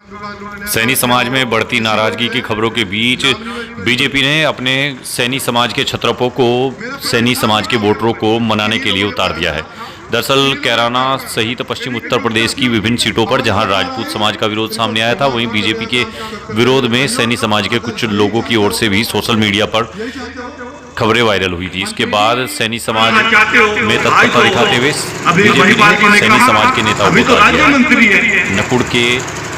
सैनी समाज में बढ़ती नाराजगी की खबरों के बीच बीजेपी ने अपने सैनी समाज के छत्रपों को सैनी समाज के वोटरों को मनाने के लिए उतार दिया है। दरअसल कैराना सहित पश्चिम उत्तर प्रदेश की विभिन्न सीटों पर जहां राजपूत समाज का विरोध सामने आया था, वहीं बीजेपी के विरोध में सैनी समाज के कुछ लोगों की ओर से भी सोशल मीडिया पर खबरें वायरल हुई थी। इसके बाद सैनी समाज में तत्परता दिखाते हुए बीजेपी ने सैनी समाज के नेताओं को उतार दिया। नकुड़ के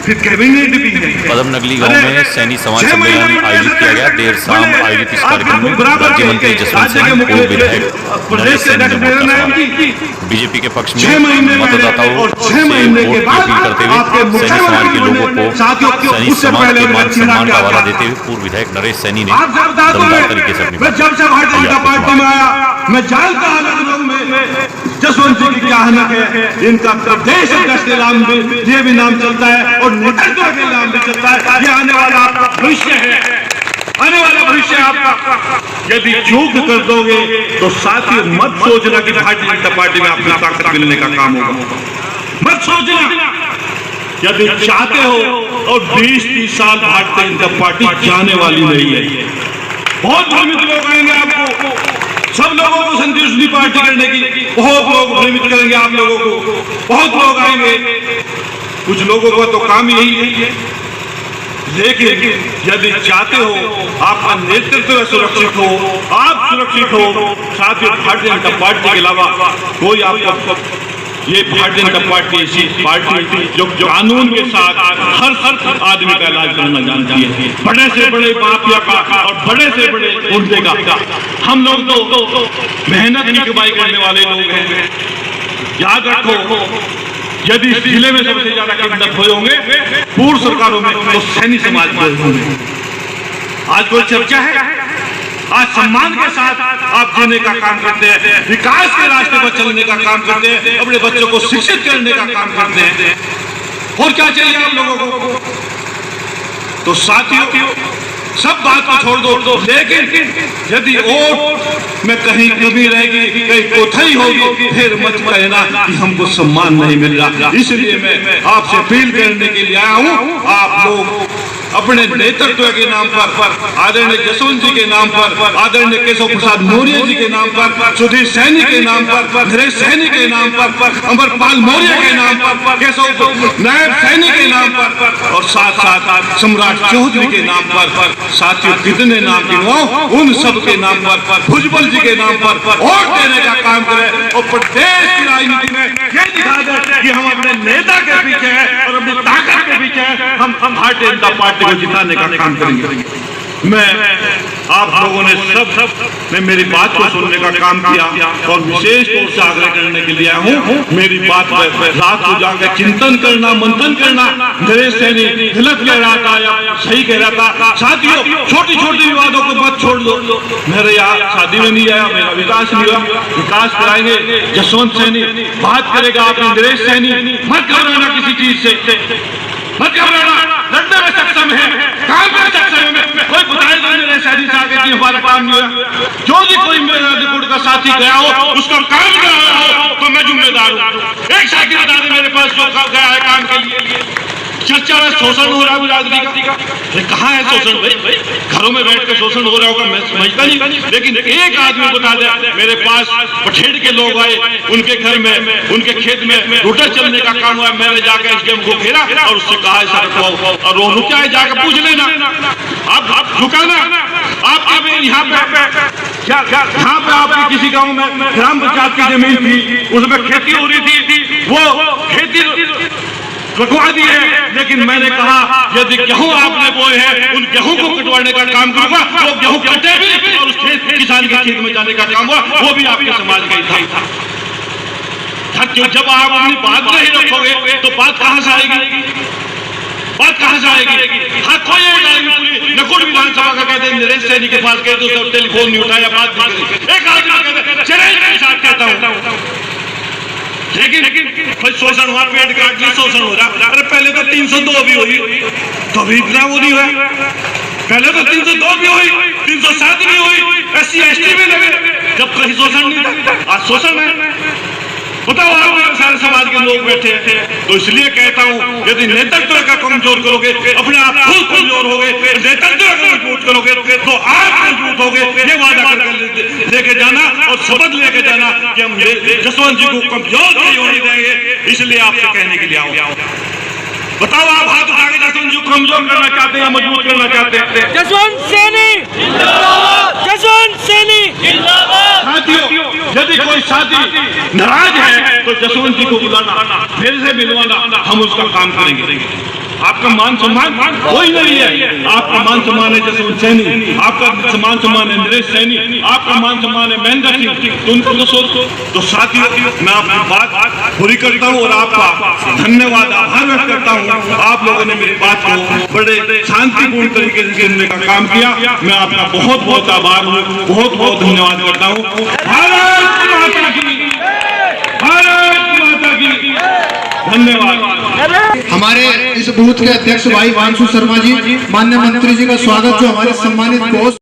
पदमनगली गांव में सैनी समाज सम्मेलन आयोजित किया गया। देर शाम आयोजित इस कार्यक्रम में राज्य मंत्री जसवंत सिंह, पूर्व विधायक नरेश सैनी ने मोर्चा बीजेपी के पक्ष में मतदाताओं से वोट की अपील करते हुए सैनी समाज के लोगों को सैनी समाज के मान सम्मान का हवाला देते हुए पूर्व विधायक नरेश सैनी ने दमदार तरीके से अपनी जसवंत सिंह की क्या अहमियत है, इनका प्रदेश अध्यक्ष के नाम भी ये भी नाम चलता है और नेतृत्व के नाम भी चलता है। ये आने वाला आपका भविष्य है, आने वाला भविष्य आपका। यदि चूक कर दोगे तो साथियों मत सोचना कि भारतीय जनता पार्टी में आपको ताकत मिलने का काम होगा, मत सोचना। यदि चाहते हो और 20-30 साल भारतीय जनता पार्टी जाने वाली नहीं है। बहुत भ्रमित लोग आएंगे आपको, सब लोगों को संतुष्टि पार्टी करने की बहुत लोग भ्रमित करेंगे आप लोगों को, बहुत लोग आएंगे। कुछ लोगों का तो काम यही है। लेकिन यदि चाहते हो आपका नेतृत्व सुरक्षित हो, आप सुरक्षित हो, साथियों भारतीय जनता पार्टी के अलावा कोई आपको, ये भारतीय जनता पार्टी ऐसी पार्टी जो कानून के साथ हर आदमी का इलाज करना जानती है, बड़े से बड़े माफिया का और बड़े से बड़े गुंडे का। हम लोग तो मेहनत की कमाई करने वाले लोग हैं। याद रखो, यदि इस जिले में सबसे ज्यादा किडनैप हुए होंगे पूर्व सरकारों में तो सैनी समाज में होंगे। आज कोई चर्चा है? आज सम्मान के साथ आप जीने का काम करते हैं, विकास के रास्ते पर चलने का काम करते हैं, अपने बच्चों को शिक्षित करने का काम करते हैं। और क्या चाहिए आप लोगों को? तो साथियों सब बात को छोड़ दो, लेकिन यदि वोट में कहीं कमी रहेगी, कहीं कोताही होगी, फिर मत कहना कि हमको सम्मान नहीं मिल रहा। इसलिए मैं आपसे अपील करने के लिए आया हूँ। आप लोग अपने नेतृत्व के नाम पर, आदरणीय जसवंत जी के नाम पर, आदरणीय केशव प्रसाद मौर्य जी के नाम पर, सुधीर सैनी के नाम पर, नरेश सैनी के नाम पर, अमरपाल मौर्य के नाम पर, केशव नायब सैनी के नाम पर और साथ साथ सम्राट चौधरी के नाम पर, साथियों कितने नाम गिनवाओ, उन सब के नाम पर, भुजबल जी के नाम पर वोट देने का काम करें और प्रदेश की राजनीति में ये दिखा दें कि हम अपने नेता के पीछे हैं और अपनी ताकत के पीछे हैं। हम भारतीय जनता पार्टी को जिताने का काम करेंगे। मैं आप लोगों ने सब ने मेरी बात को सुनने का काम किया और विशेष तौर से आग्रह करने के लिए आया हूँ। मेरी बात पर रात को जाकर चिंतन करना, मंथन करना। नरेश सैनी गलत कह रहा था या सही कह रहा था। साथियों छोटी छोटी विवादों को मत छोड़ दो। मेरे यहाँ शादी में नहीं आया, मेरा विकास नहीं हुआ, विकास कराएंगे। जसवंत सैनी बात करेगा, आपने नरेश सैनी मत घबराना किसी चीज से, मत घबराना, लड़ने में सक्षम है, काम में सक्षम है। कोई बताएगा मेरे सैनी से आगे कि हमारा काम नहीं हुआ। जो भी कोई मेरा रिपोर्ट का साथी गया हो, उसका काम गया हो तो मैं जिम्मेदार हूँ। एक साथी बता दे मेरे पास जो गया है काम के लिए। चर्चा में शोषण हो रहा है राजनीति का, कहाँ है शोषण भाई? घरों में बैठ कर शोषण हो रहा होगा, मैं समझता नहीं। लेकिन एक आदमी बता दे मेरे पास पठेड़ के लोग आए, उनके घर में, उनके खेत में रोटर चलने का काम हुआ, मैंने जाकर एसडीएम को घेरा और उससे कहा और वो रुका है, जाकर पूछ लेना। आप रुकाना, आपके यहाँ पे आपकी किसी गाँव में ग्राम पंचायत की जमीन थी, उसमें खेती हो रही थी, वो खेती कटवा दी है। लेकिन मैंने कहा यदि गेहूं आपने बोए हैं, उन गेहूं को कटवाने का काम करूंगा। वो गेहूं कटे भी और उस किसान के खेत में जाने का काम हुआ, वो भी आपके समाज का ही था। जब आप अपनी बात नहीं रखोगे तो बात कहां से आएगी? बात कहां से आएगी? हाँ, कोई एक आदमी नकुड़ विधानसभा का कहते हैं नरेश सैनी के पास गए तो टेलीफोन नहीं उठाया, बात नहीं करी। एक आदमी कहते हैं चैलेंज के साथ कहता हूं, लेकिन शोषण हुआ, पेट काट लिया, शोषण हो रहा। अरे पहले तो 302 भी हुई, तो अभी इतना वो नहीं हुआ। पहले तो 302 भी हुई, 307 भी हुई, SC ST भी लगे, जब कहीं शोषण नहीं था। आज शोषण है। बताओ आप मेरे सारे समाज के लोग बैठे हैं, तो इसलिए कहता हूँ यदि नेतृत्व का कमजोर करोगे, अपने आप खुद कमजोर होगे, नेतृत्व का मजबूत करोगे तो आप मजबूत होगे। ये वादा करके लेके जाना और शपथ लेके जाना कि हम जसवंत जी को कमजोर नहीं होने देंगे। इसलिए आपसे कहने के लिए आओ, बताओ आप हाथ उठा के जसवंत जी को कमजोर करना चाहते हैं या मजबूत करना चाहते हैं? जसवंत सैनी जिंदाबाद, जसवंत सैनी जिंदाबाद। साथियों, यदि कोई साथी नाराज है तो जसवंत जी को बुलाना, मेरे से मिलवाना, हम उसका काम करेंगे। आपका मान सम्मान कोई नहीं है, आपका मान सम्मान है जसवंत सैनी, आपका मान सम्मान है नरेश सैनी, आपका मान सम्मान है महेंद्र सिंह, तो उनको तो सोचो। तो साथियों, मैं अपनी बात पूरी करता हूँ और आपका धन्यवाद आभार व्यक्त करता हूँ। आप लोगों ने मेरी बात को बड़े शांतिपूर्ण तरीके से सुनने का काम किया। मैं आपका बहुत बहुत आभार हूँ, बहुत बहुत धन्यवाद करता हूँ। भारत माता की, भारत माता की, धन्यवाद। हमारे इस बूथ के अध्यक्ष भाई वांशु शर्मा जी, माननीय मंत्री जी का स्वागत जो हमारे सम्मानित दोस्त